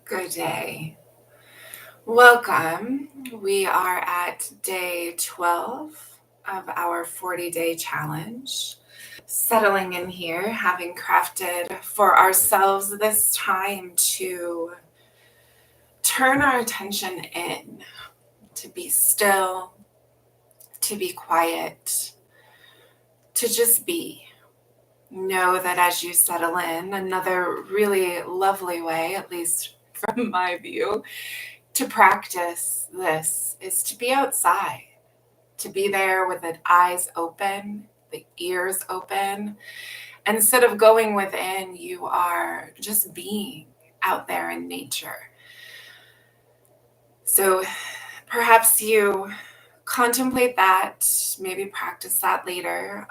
Good day. Welcome. We are at day 12 of our 40-day challenge. Settling in here, having crafted for ourselves this time to turn our attention in, to be still, to be quiet, to just be. Know that as you settle in, another really lovely way, at least from my view, to practice this is to be outside, to be there with the eyes open, the ears open. Instead of going within, you are just being out there in nature. So perhaps you contemplate that, maybe practice that later.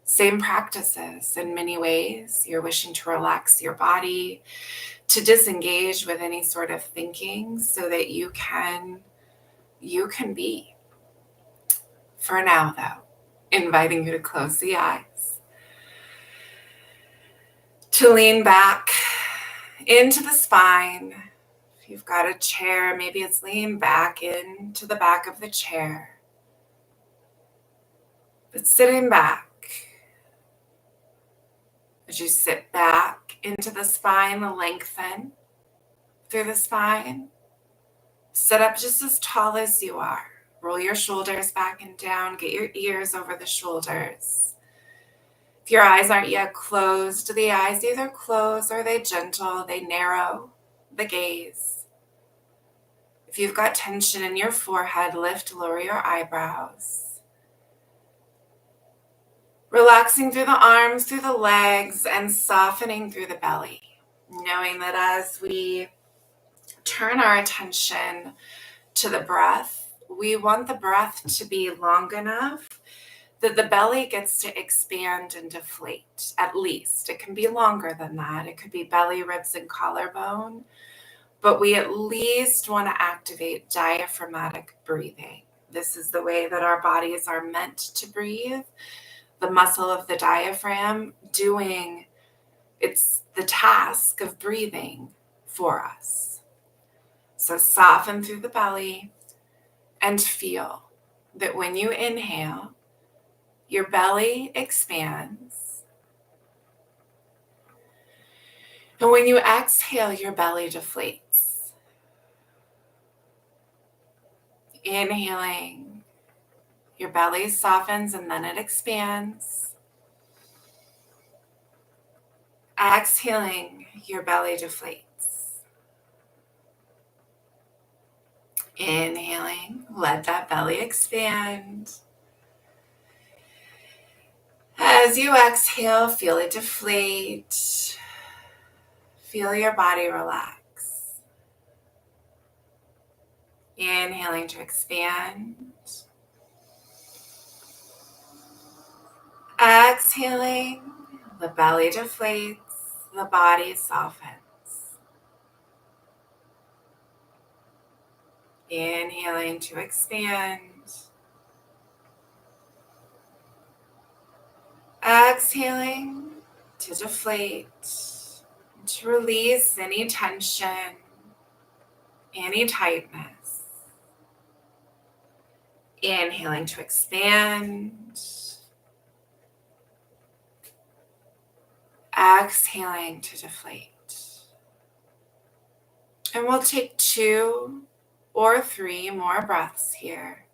Same practices in many ways. You're wishing to relax your body, to disengage with any sort of thinking so that you can be. For now, though, inviting you to close the eyes, to lean back into the spine. If you've got a chair, maybe it's lean back into the back of the chair. But sitting back, as you sit back into the spine, lengthen through the spine. Sit up just as tall as you are. Roll your shoulders back and down. Get your ears over the shoulders. If your eyes aren't yet closed, the eyes either close or they gentle, they narrow the gaze. If you've got tension in your forehead, lift, lower your eyebrows. Relaxing through the arms, through the legs, and softening through the belly. Knowing that as we turn our attention to the breath, we want the breath to be long enough that the belly gets to expand and deflate, at least. It can be longer than that. It could be belly, ribs, and collarbone, but we at least want to activate diaphragmatic breathing. This is the way that our bodies are meant to breathe. The muscle of the diaphragm doing the task of breathing for us. So soften through the belly and feel that when you inhale, your belly expands. And when you exhale, your belly deflates. Inhaling, your belly softens and then it expands. Exhaling, your belly deflates. Inhaling, let that belly expand. As you exhale, feel it deflate. Feel your body relax. Inhaling to expand. Exhaling, the belly deflates, the body softens. Inhaling to expand. Exhaling to deflate, to release any tension, any tightness. Inhaling to expand. Exhaling to deflate. And we'll take 2 or 3 more breaths here.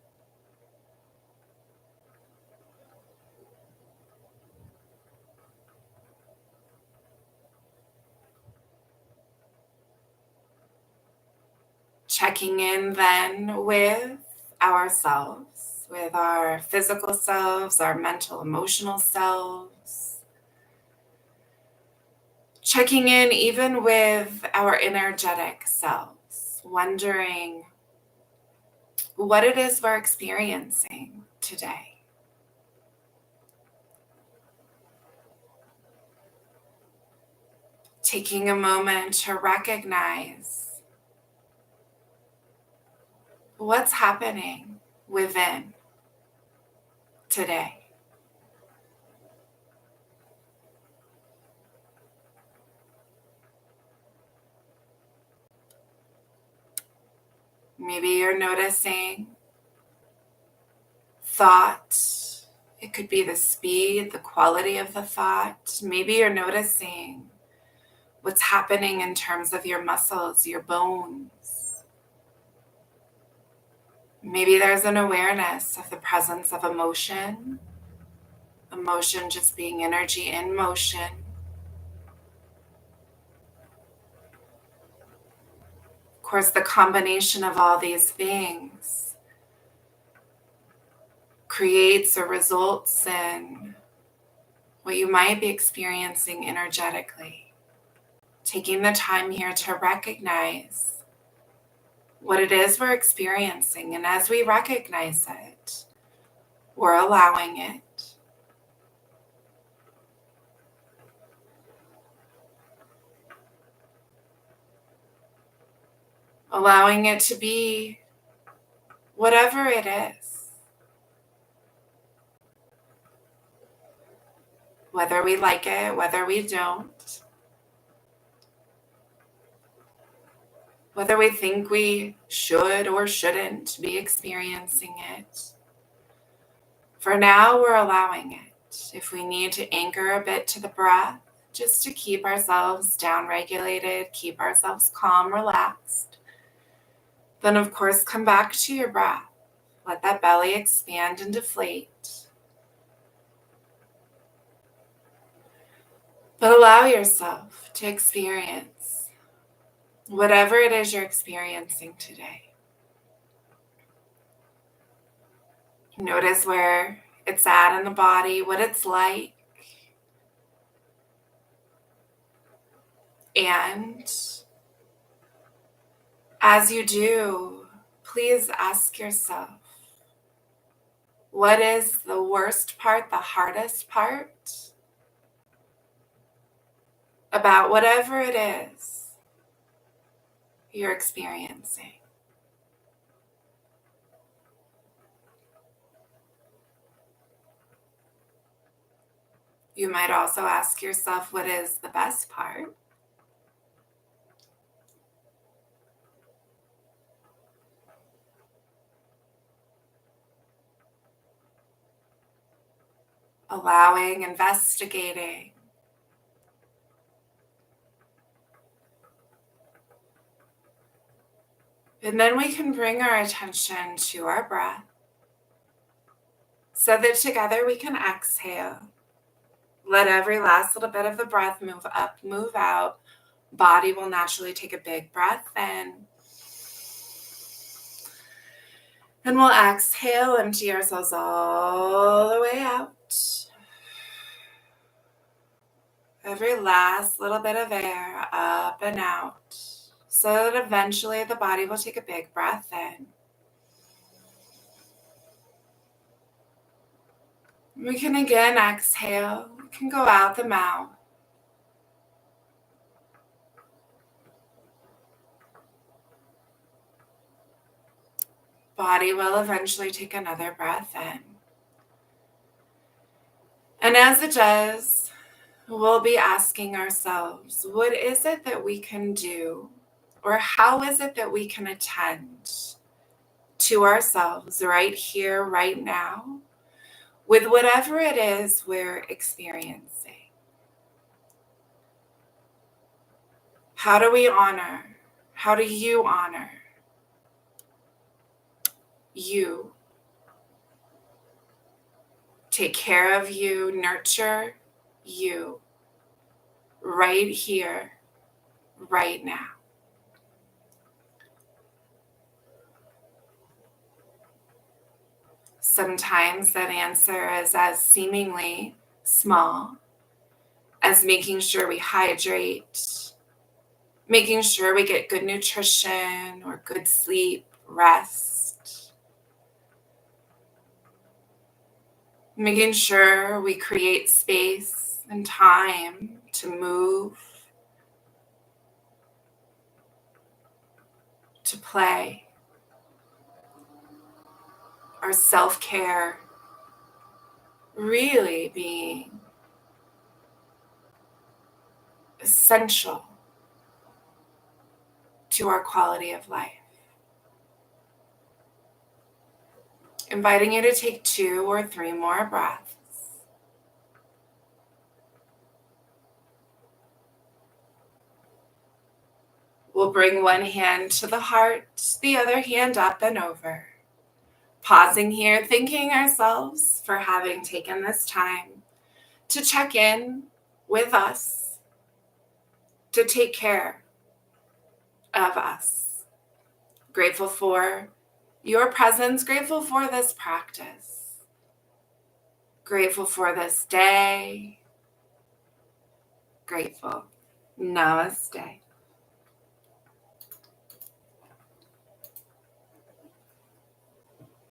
Checking in then with ourselves, with our physical selves, our mental, emotional selves. Checking in even with our energetic selves, wondering what it is we're experiencing today. Taking a moment to recognize what's happening within today. Maybe you're noticing thought. It could be the speed, the quality of the thought. Maybe you're noticing what's happening in terms of your muscles, your bones. Maybe there's an awareness of the presence of emotion, emotion just being energy in motion. Of course, the combination of all these things creates or results in what you might be experiencing energetically. Taking the time here to recognize what it is we're experiencing. And as we recognize it, we're allowing it. Allowing it to be whatever it is. Whether we like it, whether we don't. Whether we think we should or shouldn't be experiencing it. For now, we're allowing it. If we need to anchor a bit to the breath, just to keep ourselves down-regulated, keep ourselves calm, relaxed, then of course come back to your breath. Let that belly expand and deflate. But allow yourself to experience whatever it is you're experiencing today. Notice where it's at in the body, what it's like. And as you do, please ask yourself, what is the worst part, the hardest part about whatever it is you're experiencing? You might also ask yourself, what is the best part? Allowing, investigating. And then we can bring our attention to our breath so that together we can exhale. Let every last little bit of the breath move up, move out. Body will naturally take a big breath in. And we'll exhale, empty ourselves all the way out. Every last little bit of air up and out, so that eventually the body will take a big breath in. We can again exhale. We can go out the mouth. Body will eventually take another breath in. And as it does, we'll be asking ourselves, what is it that we can do, or how is it that we can attend to ourselves right here, right now, with whatever it is we're experiencing? How do we honor? How do you honor you? Take care of you, nurture you right here, right now. Sometimes that answer is as seemingly small as making sure we hydrate, making sure we get good nutrition or good sleep, rest, making sure we create space and time to move, to play. Our self-care really being essential to our quality of life. Inviting you to take 2 or 3 more breaths. We'll bring one hand to the heart, the other hand up and over. Pausing here, thanking ourselves for having taken this time to check in with us, to take care of us. Grateful for your presence, grateful for this practice, grateful for this day, grateful. Namaste.